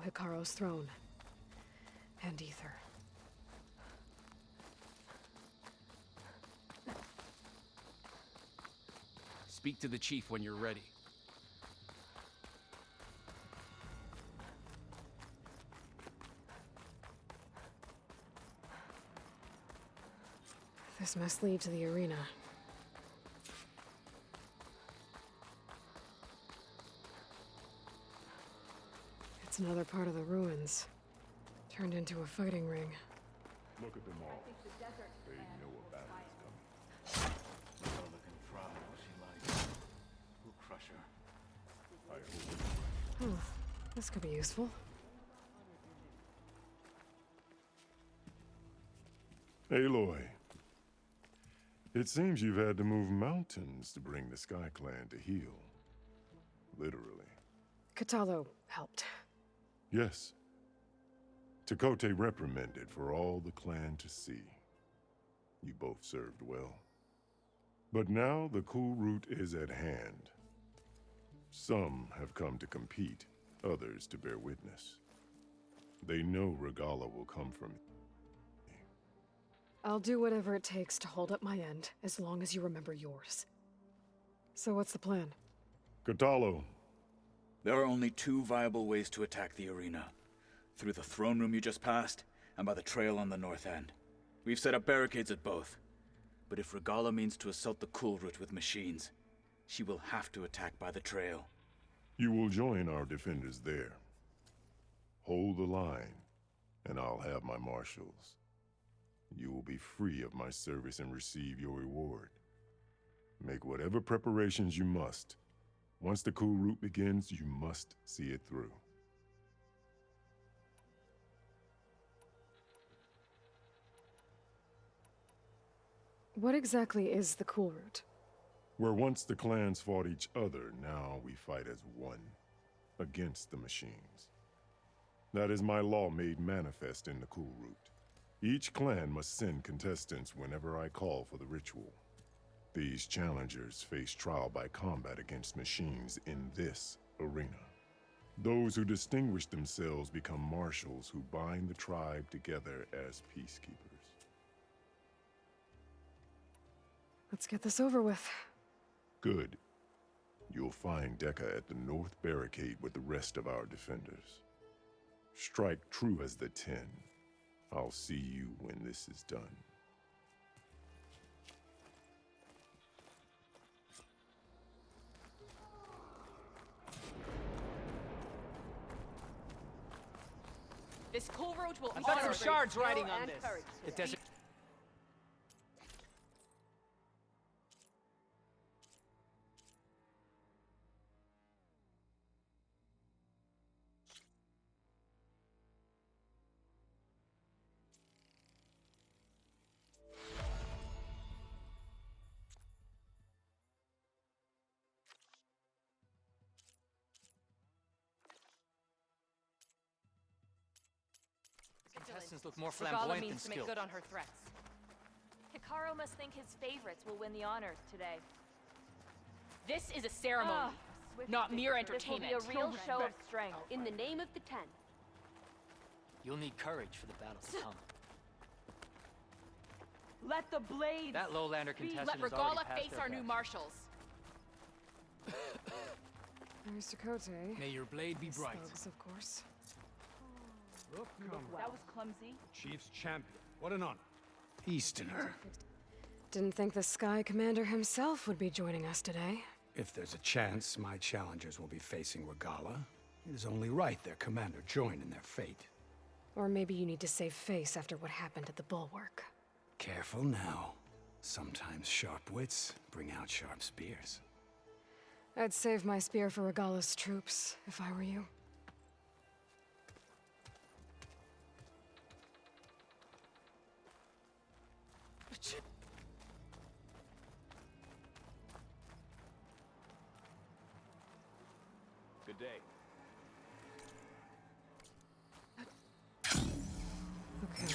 Hikaru's throne. And Ether. Speak to the chief when you're ready. This must lead to the arena. It's another part of the ruins. Turned into a fighting ring. Look at them all. They know a battle is coming. Well, look and try what she likes. We'll crush her. I hope. Oh, this could be useful. Aloy. It seems you've had to move mountains to bring the Sky Clan to heel. Literally. Katalo helped. Yes. Tekote reprimanded for all the clan to see. You both served well. But now the cool route is at hand. Some have come to compete, others to bear witness. They know Regala will come from me. I'll do whatever it takes to hold up my end, as long as you remember yours. So what's the plan? Katalo. There are only two viable ways to attack the arena. Through the throne room you just passed, and by the trail on the north end. We've set up barricades at both. But if Regala means to assault the cool route with machines, she will have to attack by the trail. You will join our defenders there. Hold the line, and I'll have my marshals. You will be free of my service and receive your reward. Make whatever preparations you must. Once the cool route begins, you must see it through. What exactly is the cool route? Where once the clans fought each other, now we fight as one, against the machines. That is my law made manifest in the cool route. Each clan must send contestants whenever I call for the ritual. These challengers face trial by combat against machines in this arena. Those who distinguish themselves become marshals who bind the tribe together as peacekeepers. Let's get this over with. Good. You'll find Dekka at the north barricade with the rest of our defenders. Strike true as the 10. I'll see you when this is done. This cool road will I've got some honor shards skill riding on and this. courage It today. doesn't. Contestants look more Regala flamboyant than means to make skilled. good on her threats. Hikaru must think his favorites will win the honors today. This is a ceremony, Swift not mere victory. This will be entertainment. a real show of strength. In the name of the 10. You'll need courage for the battle to come. Let the blades That lowlander be. contestant Let has already Regala passed face their our new best. marshals. There's Tekote. May your blade be bright. Slugs, of course. That was clumsy. Chief's champion. What an honor. Easterner. Didn't think the Sky Commander himself would be joining us today. If there's a chance my challengers will be facing Regala, it is only right their commander join in their fate. Or maybe you need to save face after what happened at the Bulwark. Careful now. Sometimes sharp wits bring out sharp spears. I'd save my spear for Regala's troops, if I were you. Good day. Okay.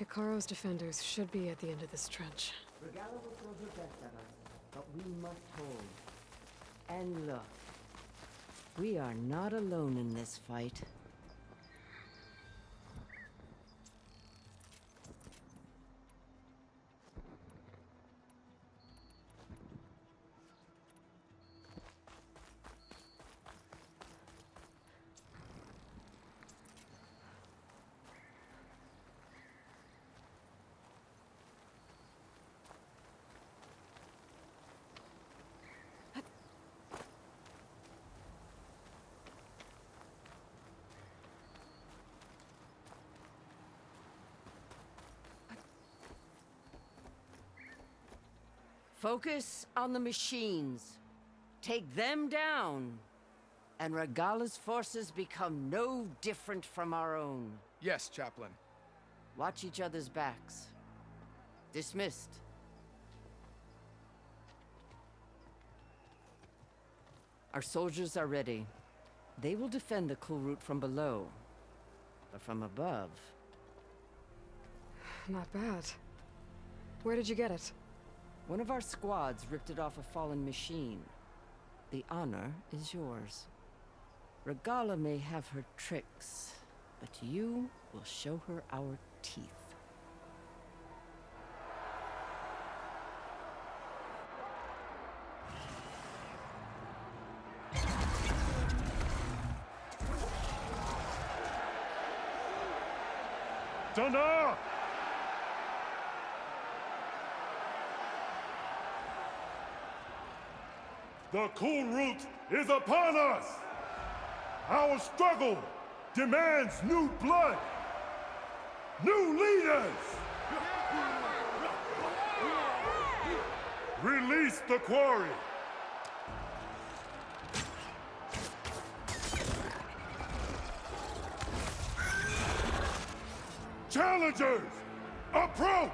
Hikaru's defenders should be at the end of this trench. Regala will throw her best at us, but we must hold. And look, we are not alone in this fight. Focus on the machines. Take them down, and Regala's forces become no different from our own. Yes, Chaplain. Watch each other's backs. Dismissed. Our soldiers are ready. They will defend the cool route from below. But from above... Not bad. Where did you get it? One of our squads ripped it off a fallen machine. The honor is yours. Regala may have her tricks, but you will show her our teeth. Thunder! The cool route is upon us! Our struggle demands new blood! New leaders! Release the quarry! Challengers, approach!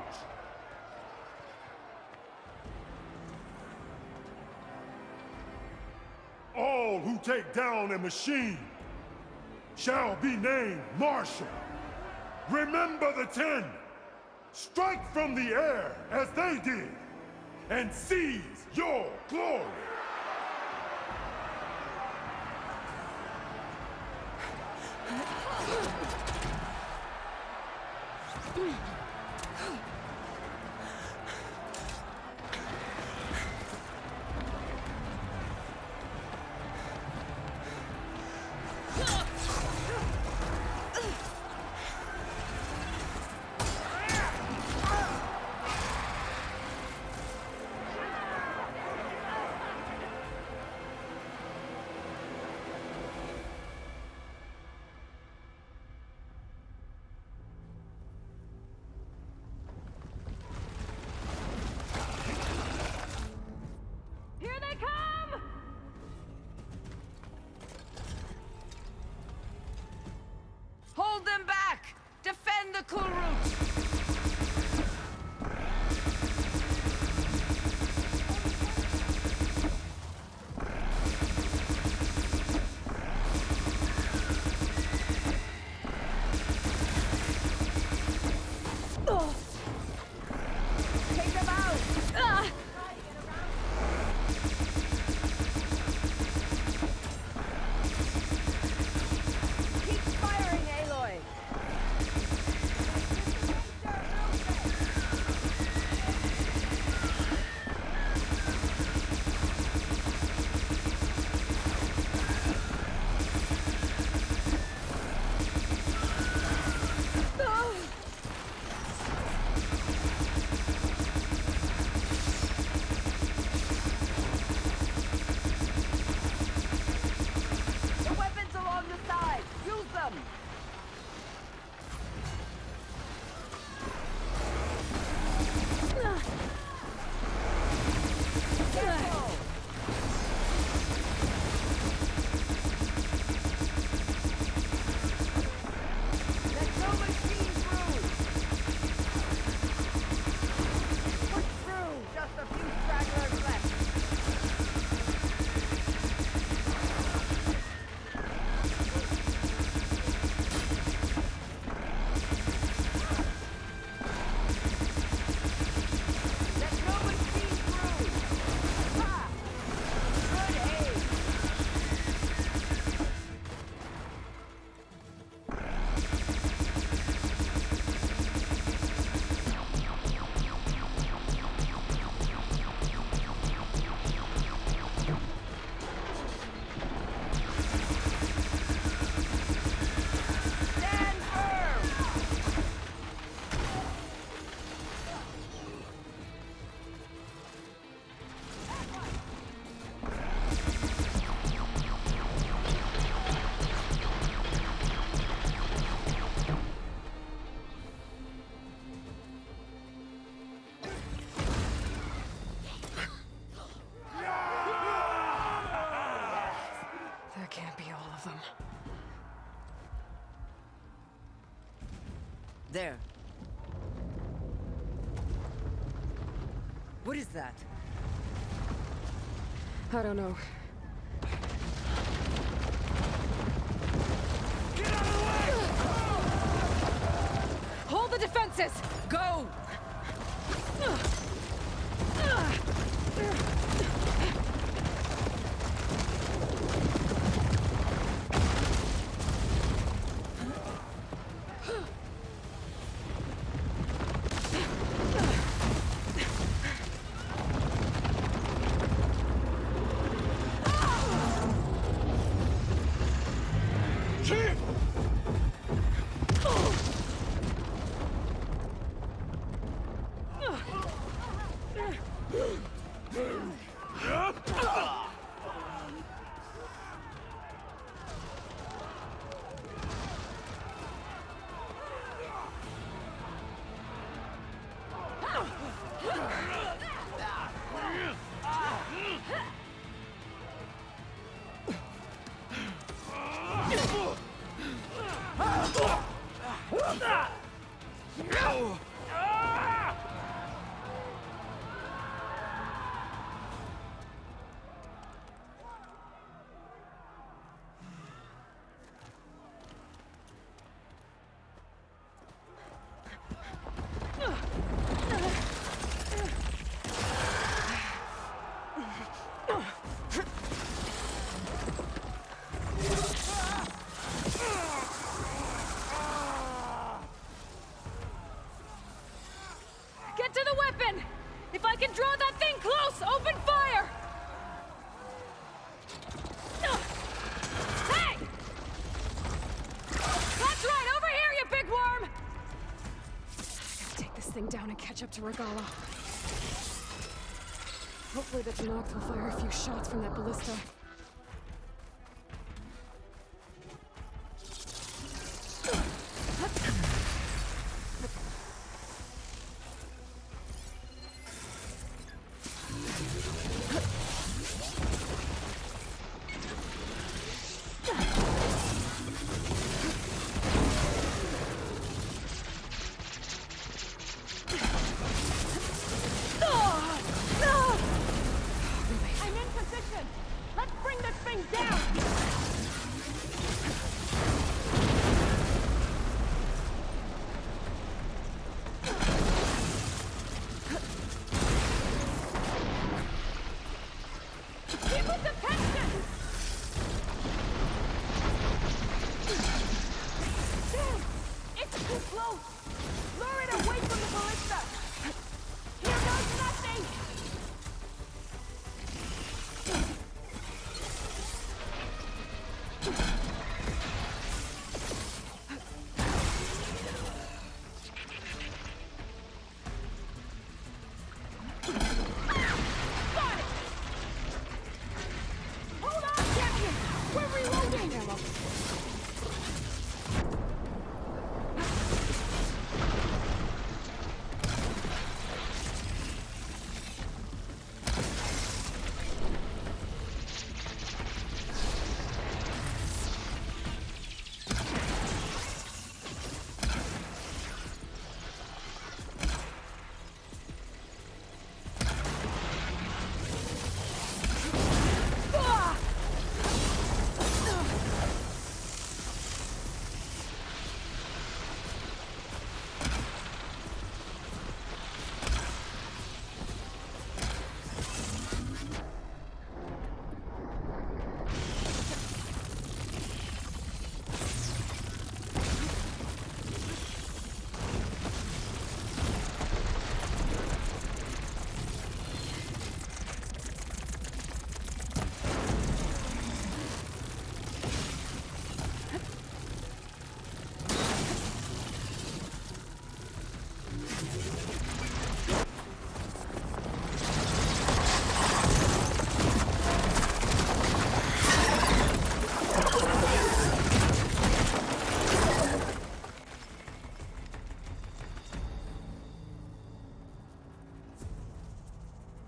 All who take down a machine shall be named Marshal. Remember the 10. Strike from the air as they did, and seize your glory. Here they come! Hold them back! Defend the cool route! Take them out! Keep firing, Aloy! The weapons along the side! Use them! Careful! Let no machine through! Push through! Just a few stragglers left! Let no machine through! Ha! Good aim! Stand firm! There. What is that? I don't know. Hold the defenses! Go! Get to the weapon! If I can draw that thing close, open fire! Hey! That's right, over here, you big worm! Gotta take this thing down and catch up to Regala. Hopefully the Tennock will fire a few shots from that ballista. I'm in position! Let's bring this thing down! Keep its attention! Damn! It's too close! Lure it away from the ballista! Here goes nothing! Got it! Hold on, champion! We're reloading! Ah!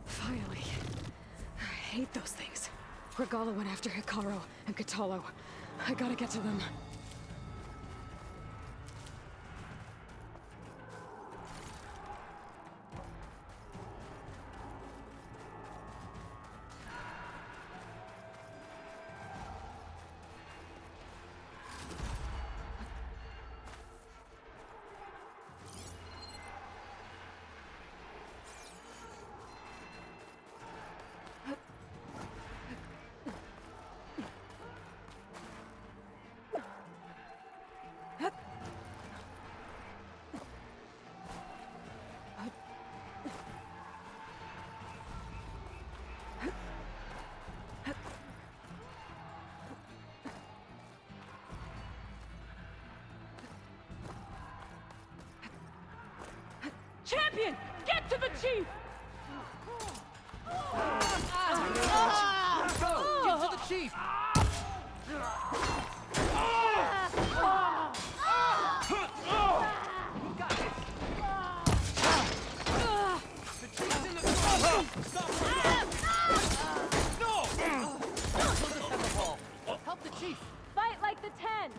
Finally. I hate those things. Regala went after Hikaru and Katalo. I gotta get to them. Champion! Get to the chief! Let's go! Get to the chief! We got this! The chief's in the Stop! No! Let's defend the hall. Help the chief! Fight like the 10!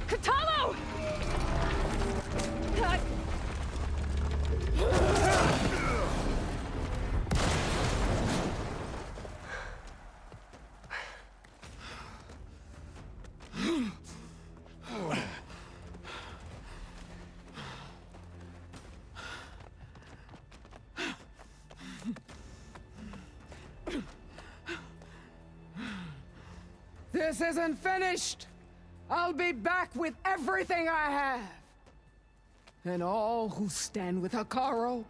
Katalo! This isn't finished! I'll be back with everything I have! And all who stand with Hekarro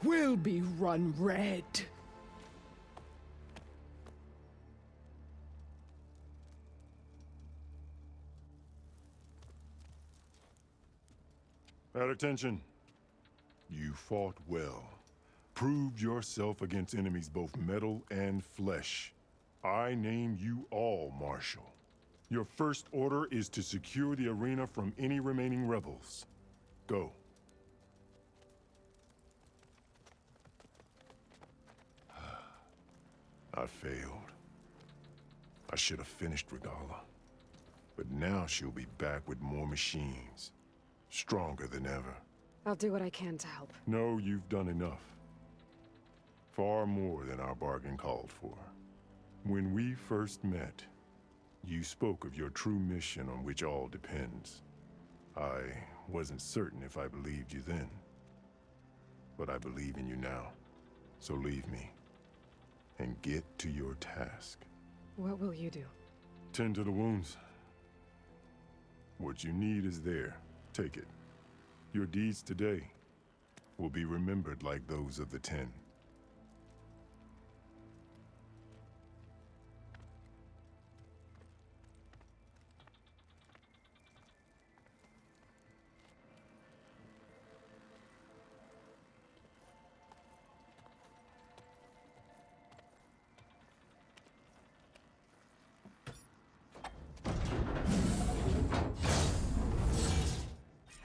will be run red. At attention. You fought well. Proved yourself against enemies both metal and flesh. I name you all Marshal. Your first order is to secure the arena from any remaining rebels. Go. I failed. I should have finished Regala. But now she'll be back with more machines. Stronger than ever. I'll do what I can to help. No, you've done enough. Far more than our bargain called for. When we first met, you spoke of your true mission on which all depends. I wasn't certain if I believed you then. But I believe in you now. So leave me. And get to your task. What will you do? Tend to the wounds. What you need is there. Take it. Your deeds today will be remembered like those of the 10.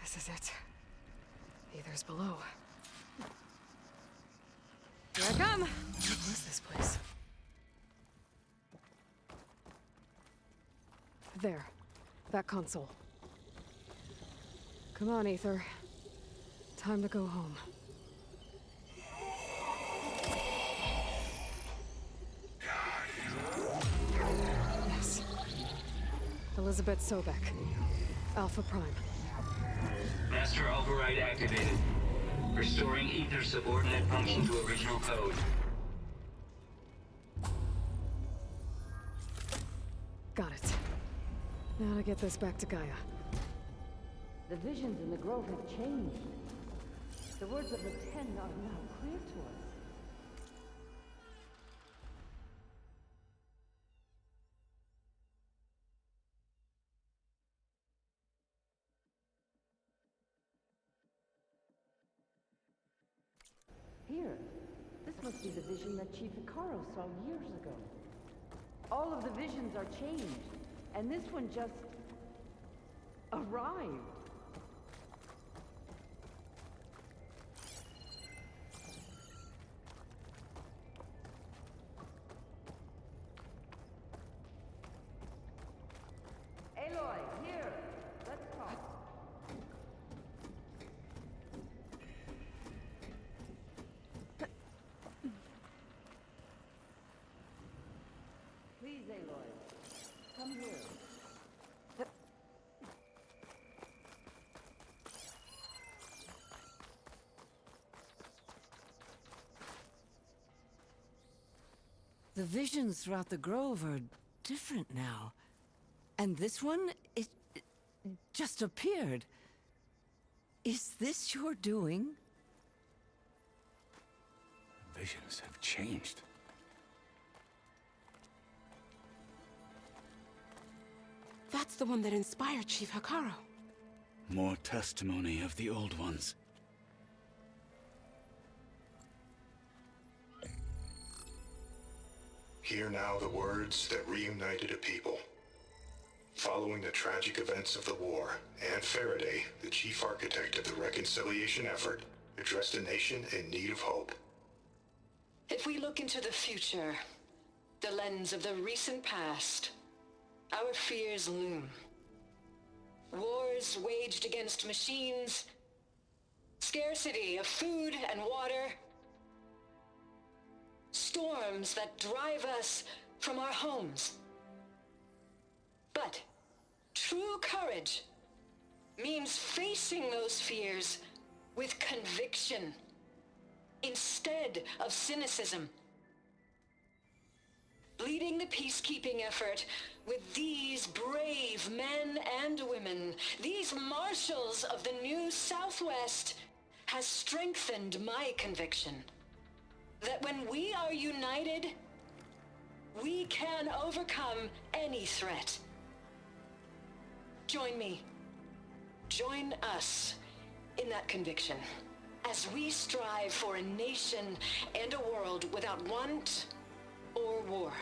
This is it. Aether's below. Here I come! What was this place? There. That console. Come on, Aether. Time to go home. Yes. Elizabeth Sobek. Alpha Prime. Master override activated. Restoring Ether subordinate function to original code. Got it. Now to get this back to Gaia. The visions in the grove have changed. The words of the 10 are now clear to us. Here, this must be the vision that Chief Hekarro saw years ago. All of the visions are changed, and this one just arrived. Aloy, here! Let's talk. The visions throughout the grove are different now. And this one, it just appeared. Is this your doing? Visions have changed. That's the one that inspired Chief Hikaru. More testimony of the old ones. Hear now the words that reunited a people. Following the tragic events of the war, Aunt Faraday, the chief architect of the reconciliation effort, addressed a nation in need of hope. If we look into the future, the lens of the recent past, our fears loom. Wars waged against machines, scarcity of food and water, storms that drive us from our homes. But true courage means facing those fears with conviction instead of cynicism. Leading the peacekeeping effort with these brave men and women, these marshals of the new Southwest, has strengthened my conviction that when we are united, we can overcome any threat. Join me. Join us in that conviction as we strive for a nation and a world without want or war.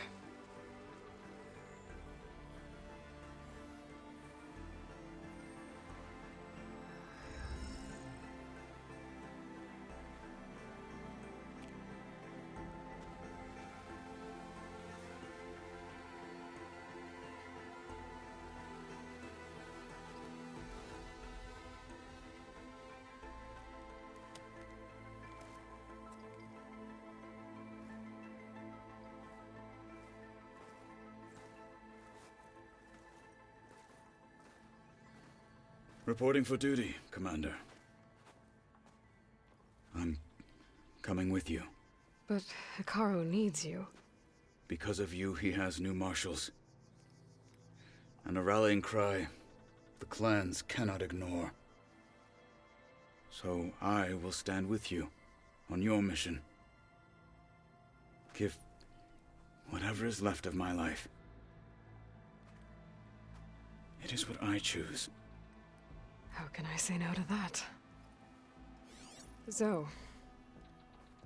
Reporting for duty, Commander. I'm coming with you. But Hikaru needs you. Because of you, he has new marshals. And a rallying cry the clans cannot ignore. So I will stand with you on your mission. Give whatever is left of my life. It is what I choose. How can I say no to that? Zoe,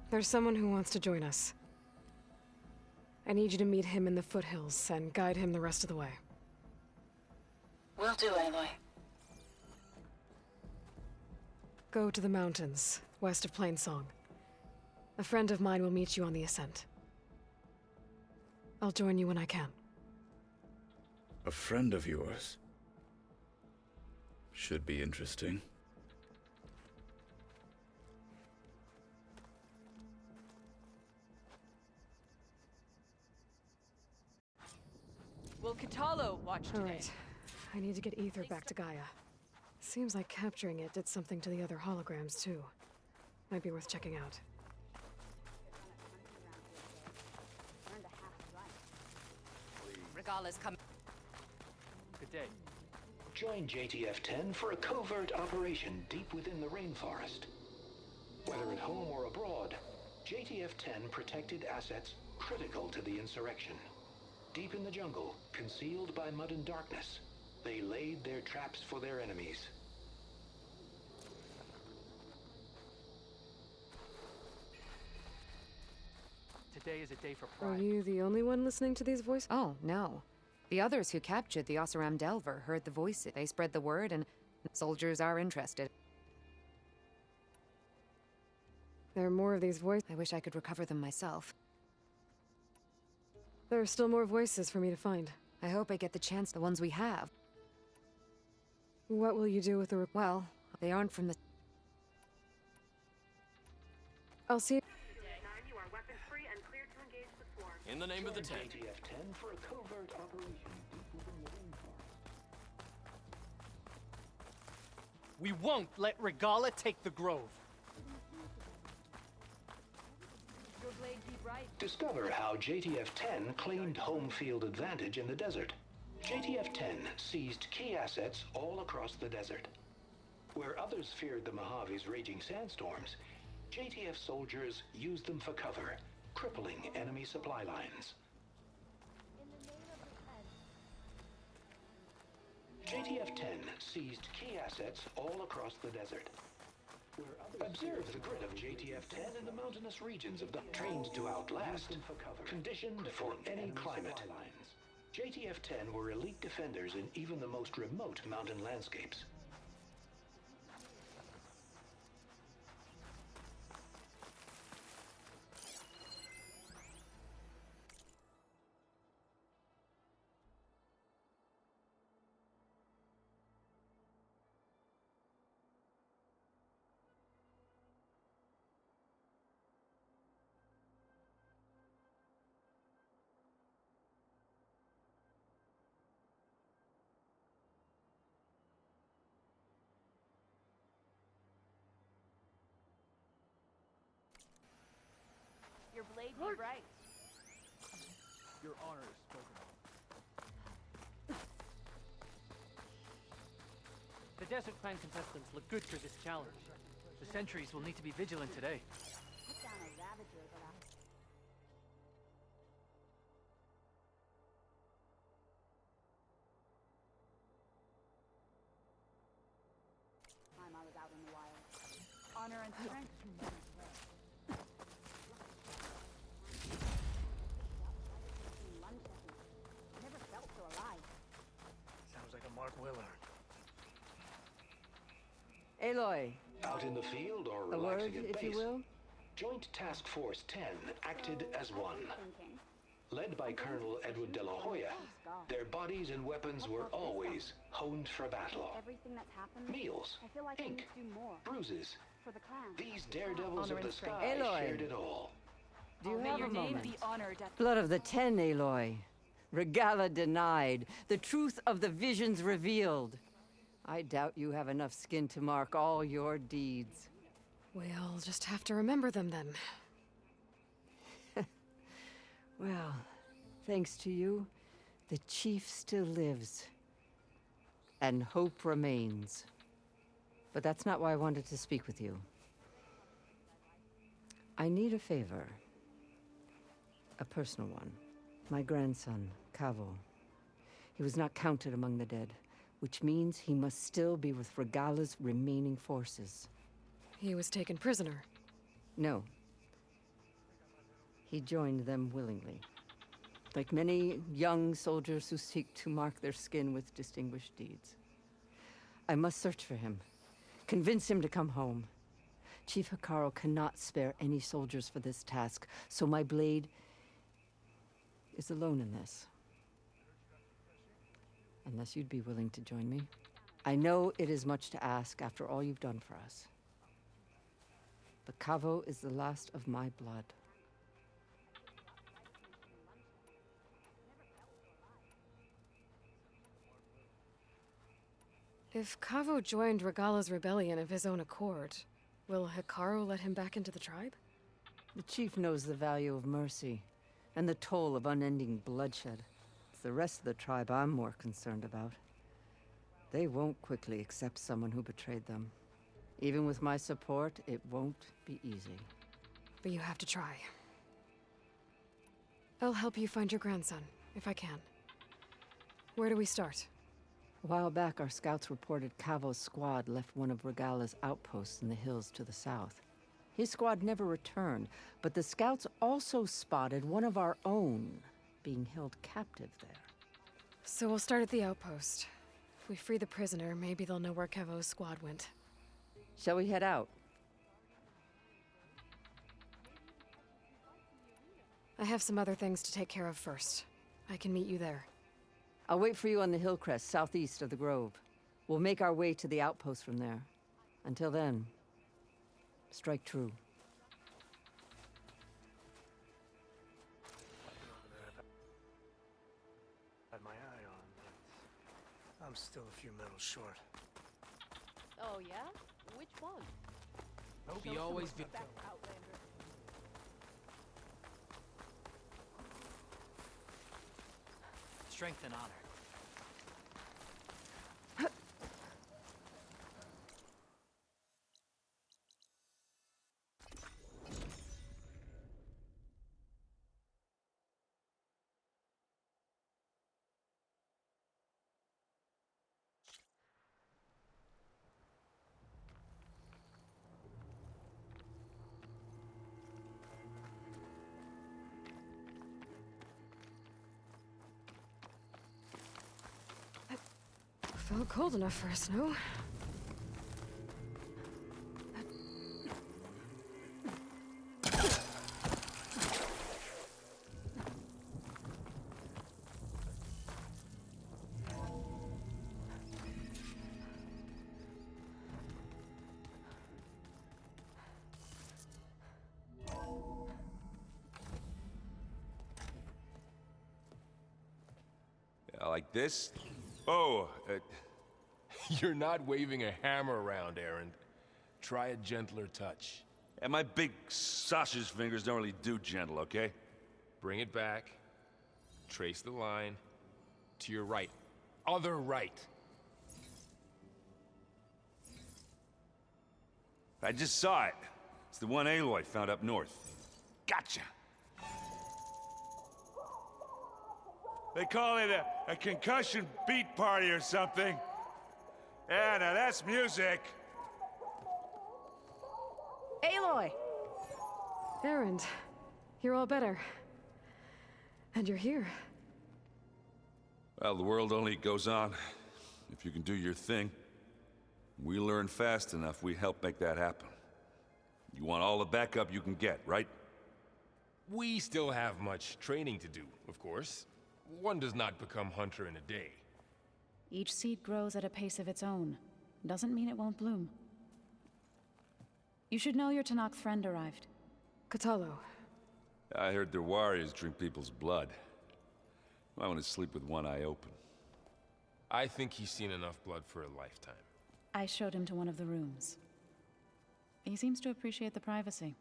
there's someone who wants to join us. I need you to meet him in the foothills and guide him the rest of the way. Will do, Aloy. Go to the mountains, west of Plainsong. A friend of mine will meet you on the ascent. I'll join you when I can. A friend of yours? Should be interesting. Will Kitalo watch today? All right. I need to get Ether back to Gaia. Seems like capturing it did something to the other holograms, too. Might be worth checking out. Regala's coming. Good day. Join JTF-10 for a covert operation deep within the rainforest. Whether at home or abroad, JTF-10 protected assets critical to the insurrection. Deep in the jungle, concealed by mud and darkness, they laid their traps for their enemies. Today is a day for Are pride. you the only one listening to these voices? Oh, no. The others who captured the Oseram Delver heard the voices. They spread the word, and soldiers are interested. There are more of these voices. I wish I could recover them myself. There are still more voices for me to find. I hope I get the chance, the ones we have. What will you do with the Well, they aren't from the... I'll see. You are weapons-free and cleared to engage the swarm. In the name of the Join Ten. JTF-10 for a covert operation deep within the rainforest. We won't let Regala take the Grove. Your blade be bright. Discover how JTF-10 claimed home field advantage in the desert. JTF-10 seized key assets all across the desert. Where others feared the Mojave's raging sandstorms, JTF soldiers used them for cover, crippling enemy supply lines. JTF-10 seized key assets all across the desert. Observe the grit of JTF-10 in the mountainous regions of the trained to outlast, conditioned for any climate. JTF-10 were elite defenders in even the most remote mountain landscapes. Your blade be right. Your honor is spoken of. The Desert Clan contestants look good for this challenge. The sentries will need to be vigilant today. Put down a ravager, but I was out in the wild. Honor and strength. Never felt so alive. Sounds like a Mark Willard. Aloy. Out in the field or A word, relaxing at if base, you will? Joint Task Force 10 acted as one. Led by Colonel Edward de la Hoya, their bodies and weapons were always honed for battle. Everything that's happened, Meals, I feel like we ink, need to do more bruises. for the clan. These daredevils Honor of the and strength. sky Aloy. shared it all. Do you May have your a name moment? be honored at Blood of the Ten, Aloy. Regala denied. The truth of the visions revealed. I doubt you have enough skin to mark all your deeds. We'll just have to remember them then. Well, thanks to you, the chief still lives. And hope remains. But that's not why I wanted to speak with you. I need a favor. A personal one. My grandson, Cavo. He was not counted among the dead, which means he must still be with Regala's remaining forces. He was taken prisoner. No. He joined them willingly. Like many young soldiers who seek to mark their skin with distinguished deeds. I must search for him. Convince him to come home. Chief Hikaru cannot spare any soldiers for this task, so my blade is alone in this. Unless you'd be willing to join me. I know it is much to ask after all you've done for us. But Cavo is the last of my blood. If Cavo joined Regala's rebellion of his own accord, will Hikaru let him back into the tribe? The chief knows the value of mercy, and the toll of unending bloodshed. It's the rest of the tribe I'm more concerned about. They won't quickly accept someone who betrayed them. Even with my support, it won't be easy. But you have to try. I'll help you find your grandson, if I can. Where do we start? A while back, our scouts reported Cavo's squad left one of Regala's outposts in the hills to the south. His squad never returned, but the scouts also spotted one of our own being held captive there. So we'll start at the outpost. If we free the prisoner, maybe they'll know where Cavo's squad went. Shall we head out? I have some other things to take care of first. I can meet you there. I'll wait for you on the hill crest, southeast of the grove. We'll make our way to the outpost from there. Until then, strike true. Had my eye on, but I'm still a few medals short. Oh, yeah? Which one? Be always be. strength and honor. Felt cold enough for a snow. Like this? Oh, you're not waving a hammer around, Errand. Try a gentler touch. And my big sausage fingers don't really do gentle, okay? Bring it back. Trace the line. To your right. Other right. I just saw it. It's the one Aloy found up north. Gotcha! They call it a concussion beat party or something. Yeah, now that's music. Aloy! Errand, you're all better. And you're here. Well, the world only goes on if you can do your thing. We learn fast enough, we help make that happen. You want all the backup you can get, right? We still have much training to do, of course. One does not become hunter in a day. Each seed grows at a pace of its own. Doesn't mean it won't bloom. You should know your Tanakh friend arrived. Katalo. I heard their warriors drink people's blood. I want to sleep with one eye open. I think he's seen enough blood for a lifetime. I showed him to one of the rooms. He seems to appreciate the privacy.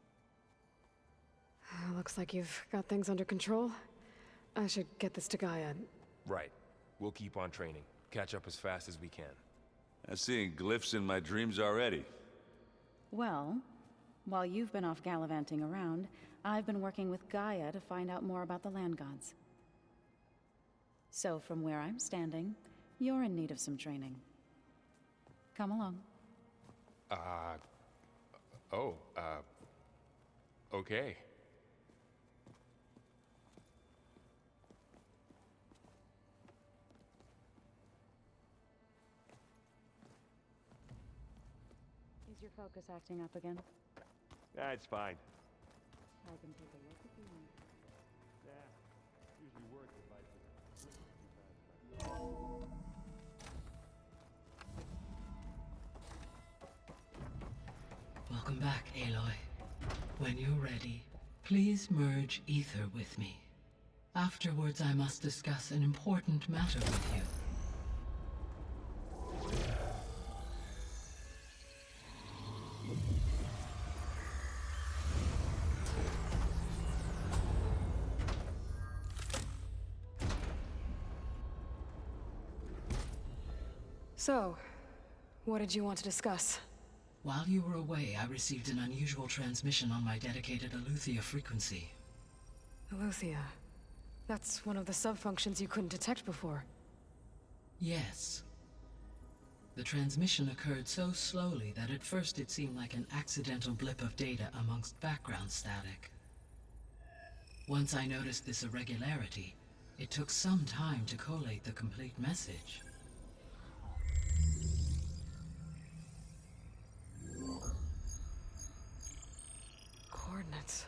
Looks like you've got things under control. I should get this to Gaia. Right. We'll keep on training. Catch up as fast as we can. I'm seeing glyphs in my dreams already. Well, while you've been off gallivanting around, I've been working with Gaia to find out more about the land gods. So from where I'm standing, you're in need of some training. Come along. Okay. Is your focus acting up again? That's fine. I can take a look if you want. Yeah, usually worth it like Welcome back, Aloy. When you're ready, please merge ether with me. Afterwards, I must discuss an important matter with you. So, what did you want to discuss? While you were away, I received an unusual transmission on my dedicated Aletheia frequency. Aletheia. That's one of the sub-functions you couldn't detect before. Yes. The transmission occurred so slowly that at first it seemed like an accidental blip of data amongst background static. Once I noticed this irregularity, it took some time to collate the complete message. Coordinates.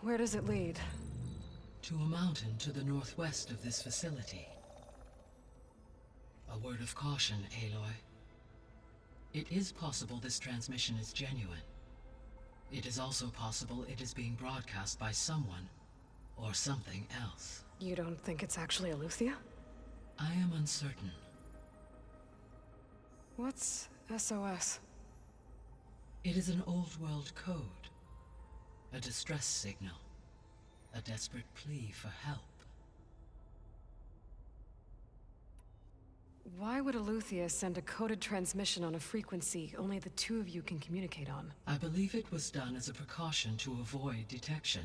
Where does it lead? To a mountain to the northwest of this facility. A word of caution, Aloy. It is possible this transmission is genuine. It is also possible it is being broadcast by someone or something else. You don't think it's actually Aletheia? I am uncertain. What's SOS? It is an old world code. A distress signal. A desperate plea for help. Why would Eleuthia send a coded transmission on a frequency only the two of you can communicate on? I believe it was done as a precaution to avoid detection,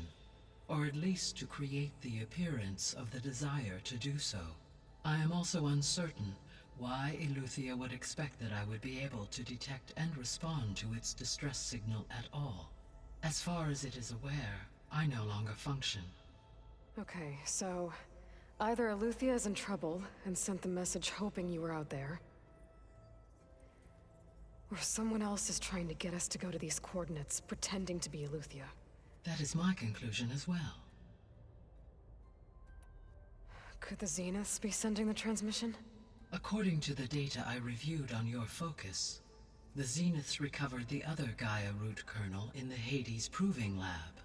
or at least to create the appearance of the desire to do so. I am also uncertain why Eleuthia would expect that I would be able to detect and respond to its distress signal at all. As far as it is aware, I no longer function. Okay, so either Eleuthia is in trouble and sent the message hoping you were out there, or someone else is trying to get us to go to these coordinates, pretending to be Eleuthia. That is my conclusion as well. Could the Zeniths be sending the transmission? According to the data I reviewed on your focus, the Zeniths recovered the other Gaia root kernel in the Hades Proving Lab.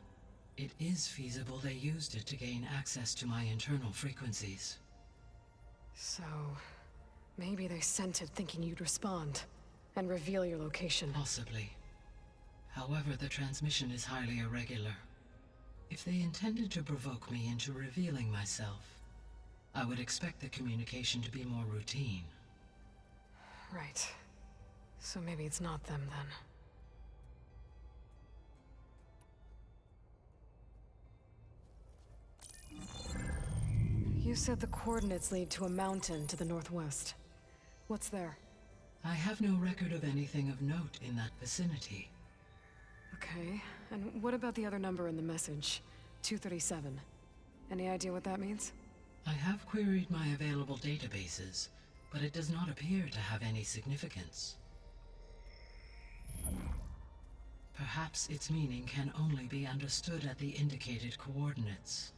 It is feasible they used it to gain access to my internal frequencies. So, maybe they sent it thinking you'd respond and reveal your location. Possibly. However, the transmission is highly irregular. If they intended to provoke me into revealing myself, I would expect the communication to be more routine. Right. So maybe it's not them then. You said the coordinates lead to a mountain to the northwest. What's there? I have no record of anything of note in that vicinity. Okay, and what about the other number in the message? 237. Any idea what that means? I have queried my available databases, but it does not appear to have any significance. Perhaps its meaning can only be understood at the indicated coordinates.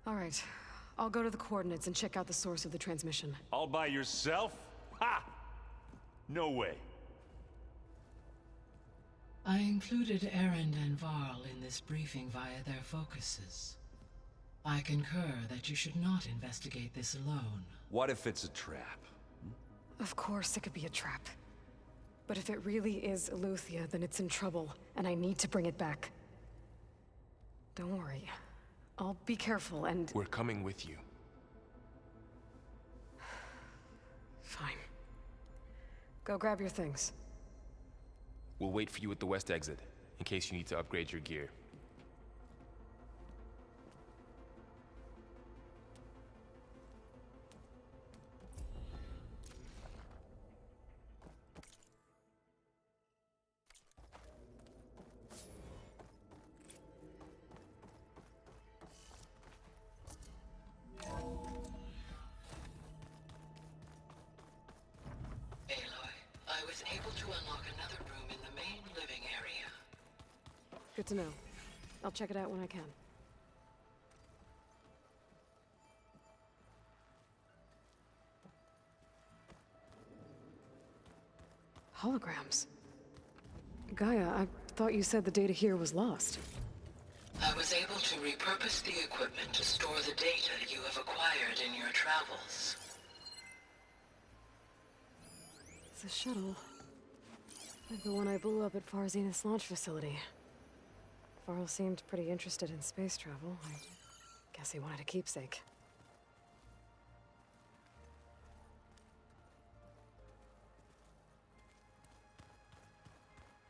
All right, I'll go to the coordinates and check out the source of the transmission. All by yourself? Ha! No way. I included Erend and Varl in this briefing via their focuses. I concur that you should not investigate this alone. What if it's a trap? Of course it could be a trap. But if it really is Eleuthia, then it's in trouble, and I need to bring it back. Don't worry. I'll be careful and... We're coming with you. Fine. Go grab your things. We'll wait for you at the west exit, in case you need to upgrade your gear. I was able to unlock another room in the main living area. Good to know. I'll check it out when I can. Holograms. Gaia, I thought you said the data here was lost. I was able to repurpose the equipment to store the data you have acquired in your travels. It's a shuttle. Like the one I blew up at Far Zenith's launch facility. Varl seemed pretty interested in space travel. I guess he wanted a keepsake.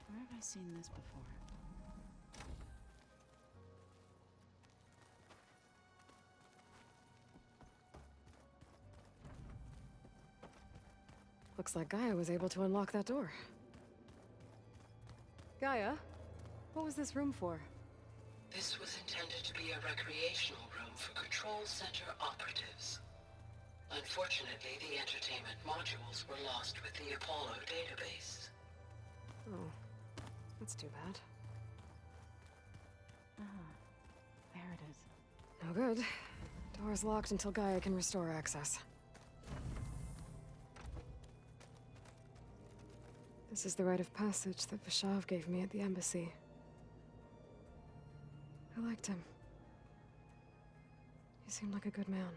Where have I seen this before? Looks like Gaia was able to unlock that door. Gaia, what was this room for? This was intended to be a recreational room for Control Center operatives. Unfortunately, the entertainment modules were lost with the Apollo database. Oh, that's too bad. Ah, there it is. No good. Door's locked until Gaia can restore access. This is the rite of passage that Vishav gave me at the embassy. I liked him. He seemed like a good man.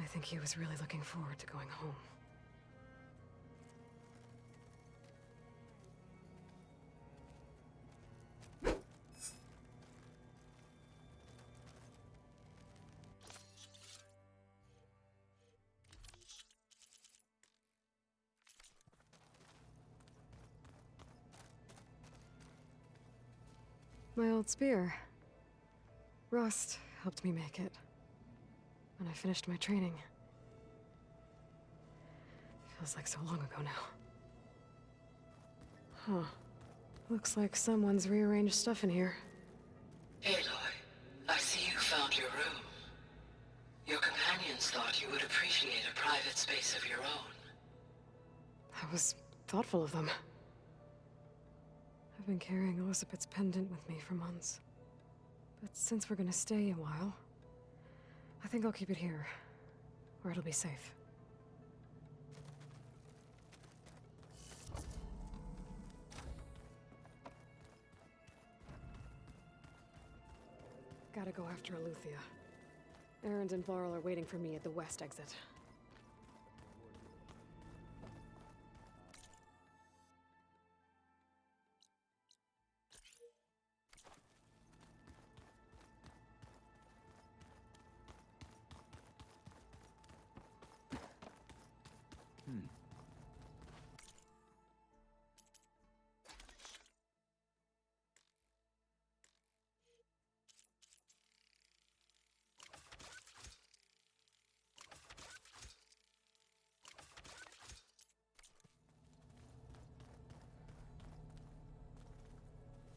I think he was really looking forward to going home. My old spear. Rust helped me make it. When I finished my training. Feels like so long ago now. Huh. Looks like someone's rearranged stuff in here. Aloy, I see you found your room. Your companions thought you would appreciate a private space of your own. That was thoughtful of them. I've been carrying Elizabeth's pendant with me for months. But since we're gonna stay a while, I think I'll keep it here, where it'll be safe. Gotta go after Eleuthia. Erend and Varl are waiting for me at the west exit.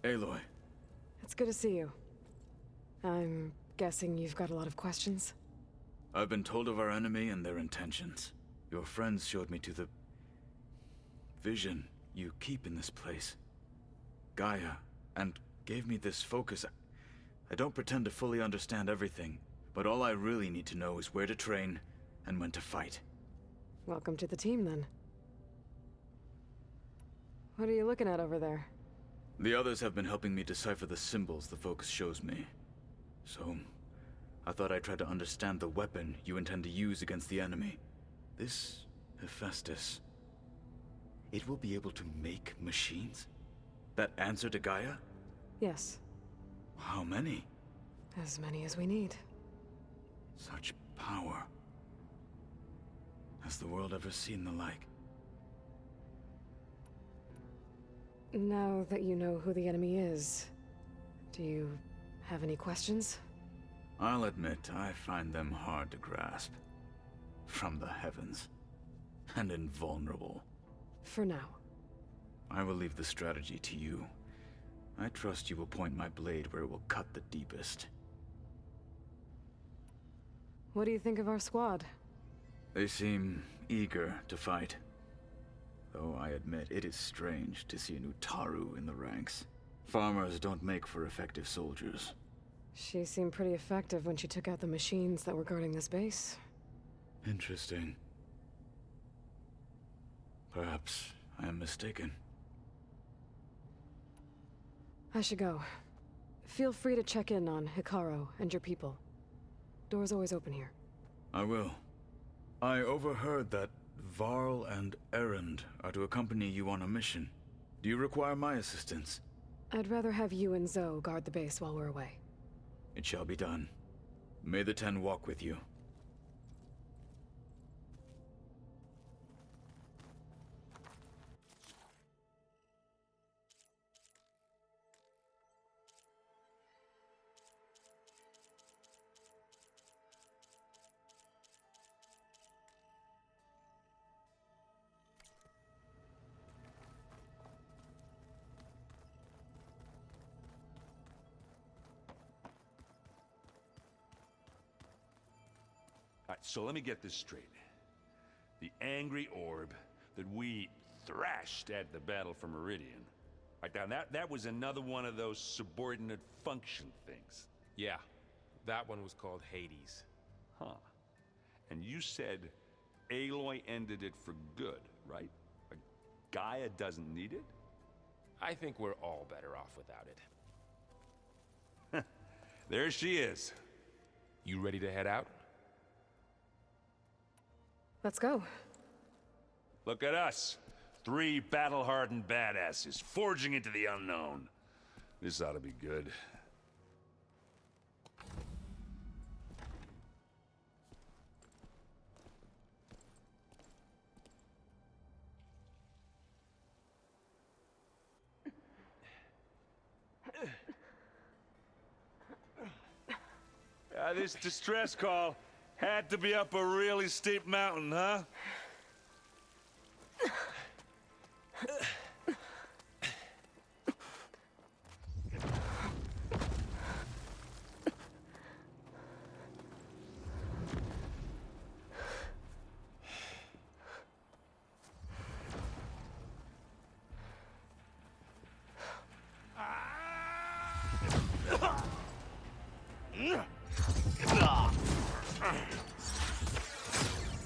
Aloy. It's good to see you. I'm guessing you've got a lot of questions? I've been told of our enemy and their intentions. Your friends showed me to the vision you keep in this place. Gaia, and gave me this focus. I don't pretend to fully understand everything, but all I really need to know is where to train and when to fight. Welcome to the team, then. What are you looking at over there? The others have been helping me decipher the symbols the focus shows me. So, I thought I'd try to understand the weapon you intend to use against the enemy. This Hephaestus. It will be able to make machines? That answer to Gaia? Yes. How many? As many as we need. Such power. Has the world ever seen the like? Now that you know who the enemy is, do you have any questions? I'll admit, I find them hard to grasp. From the heavens. And invulnerable. For now. I will leave the strategy to you. I trust you will point my blade where it will cut the deepest. What do you think of our squad? They seem eager to fight. Though I admit it is strange to see an Utaru in the ranks. Farmers don't make for effective soldiers. She seemed pretty effective when she took out the machines that were guarding this base. Interesting. Perhaps I am mistaken. I should go. Feel free to check in on Hikaru and your people. Door's always open here. I will. I overheard that Varl and Erend are to accompany you on a mission. Do you require my assistance? I'd rather have you and Zoe guard the base while we're away. It shall be done. May the Ten walk with you. Alright, so let me get this straight. The angry orb that we thrashed at the battle for Meridian. Right now, that was another one of those subordinate function things. Yeah, that one was called Hades. Huh. And you said Aloy ended it for good, right? Like, Gaia doesn't need it? I think we're all better off without it. There she is. You ready to head out? Let's go. Look at us. 3 battle-hardened badasses forging into the unknown. This ought to be good. This distress call had to be up a really steep mountain, huh?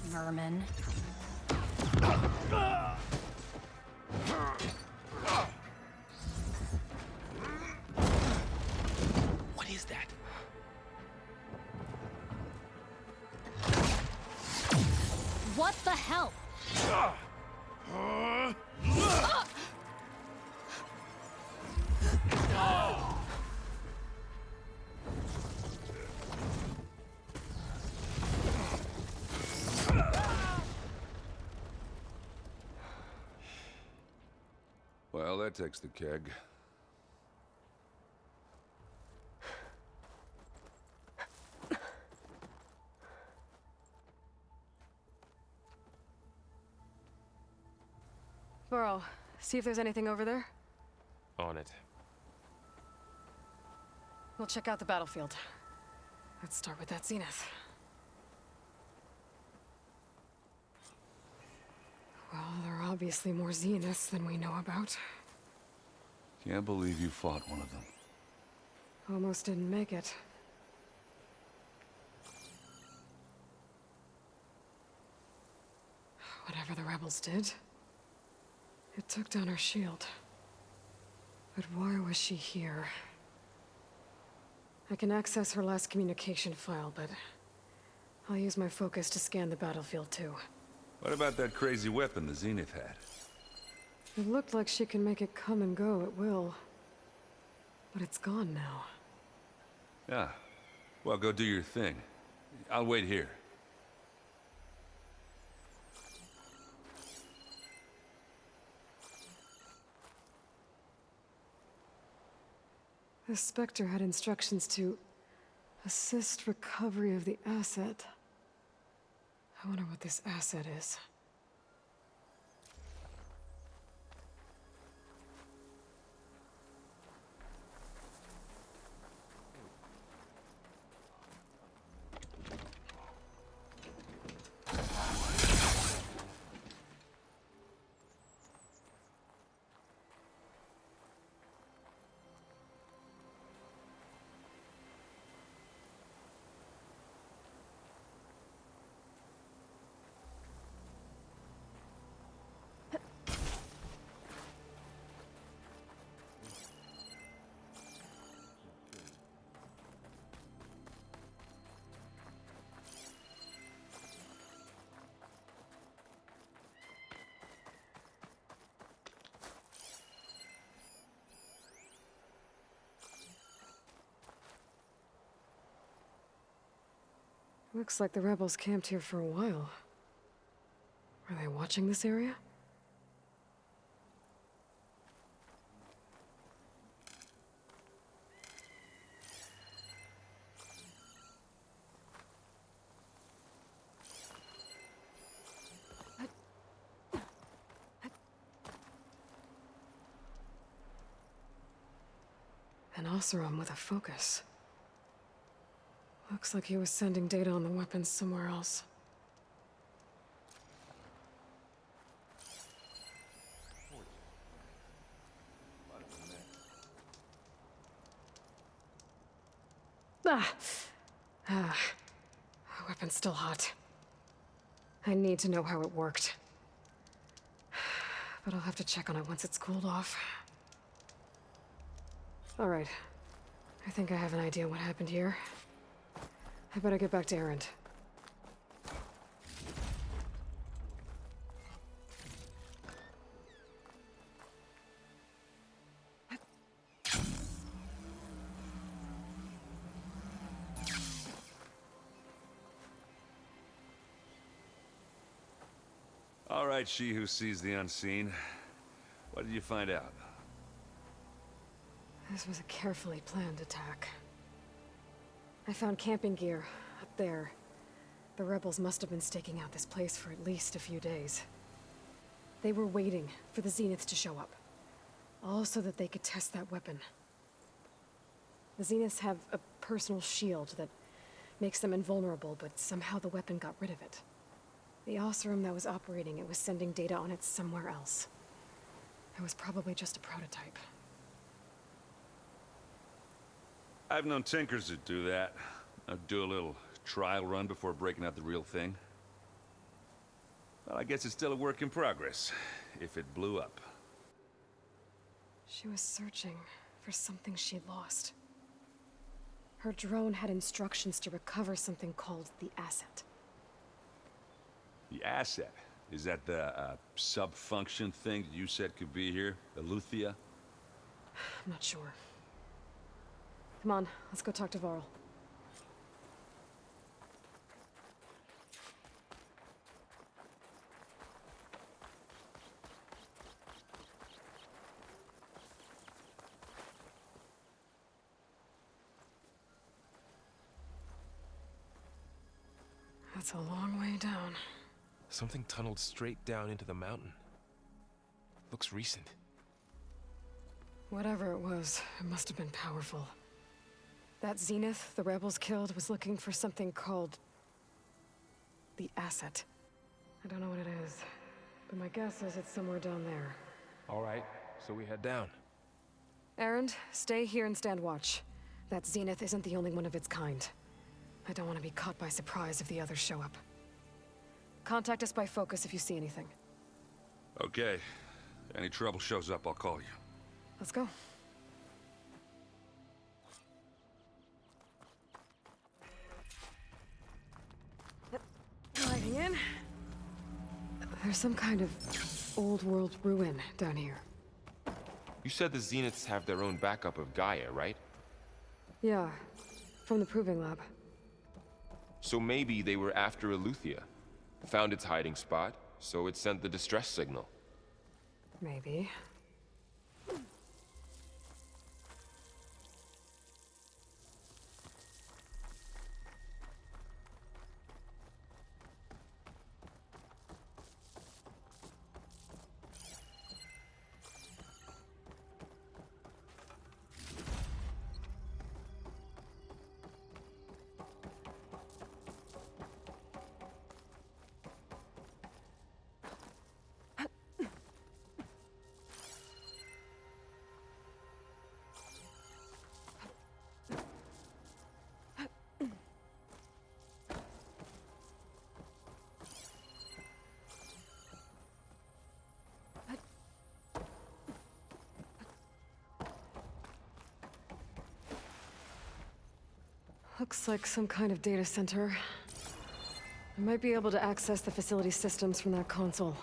Vermin. What is that? What the hell? Well, that takes the keg. Burrow, see if there's anything over there. On it. We'll check out the battlefield. Let's start with that zenith. Well, there are obviously more zeniths than we know about. Can't believe you fought one of them. Almost didn't make it. Whatever the rebels did, it took down her shield. But why was she here? I can access her last communication file, but I'll use my focus to scan the battlefield too. What about that crazy weapon the Zenith had? It looked like she can make it come and go at will. But it's gone now. Yeah. Well, go do your thing. I'll wait here. The Spectre had instructions to assist recovery of the asset. I wonder what this asset is. Looks like the rebels camped here for a while. Are they watching this area? An Oseram with a focus. Looks like he was sending data on the weapons somewhere else. Weapon's still hot. I need to know how it worked. But I'll have to check on it once it's cooled off. All right. I think I have an idea what happened here. I better get back to Erend. All right, she who sees the unseen. What did you find out? This was a carefully planned attack. I found camping gear up there. The rebels must have been staking out this place for at least a few days. They were waiting for the Zeniths to show up. All so that they could test that weapon. The Zeniths have a personal shield that makes them invulnerable, but somehow the weapon got rid of it. The Oseram that was operating it was sending data on it somewhere else. It was probably just a prototype. I've known tinkers that do that. I'd do a little trial run before breaking out the real thing. Well, I guess it's still a work in progress, if it blew up. She was searching for something she'd lost. Her drone had instructions to recover something called the asset. The asset? Is that the sub-function thing that you said could be here? Eleuthia? I'm not sure. Come on, let's go talk to Varl. That's a long way down. Something tunneled straight down into the mountain. Looks recent. Whatever it was, it must have been powerful. That Zenith the rebels killed was looking for something called the asset. I don't know what it is, but my guess is it's somewhere down there. All right, so we head down. Erend, stay here and stand watch. That Zenith isn't the only one of its kind. I don't want to be caught by surprise if the others show up. Contact us by focus if you see anything. Okay. Any trouble shows up, I'll call you. Let's go. Gliding in. There's some kind of old world ruin down here. You said the Zeniths have their own backup of Gaia, right? Yeah, from the proving lab. So maybe they were after Eleuthia. Found its hiding spot, so it sent the distress signal. Maybe. Looks like some kind of data center. I might be able to access the facility systems from that console.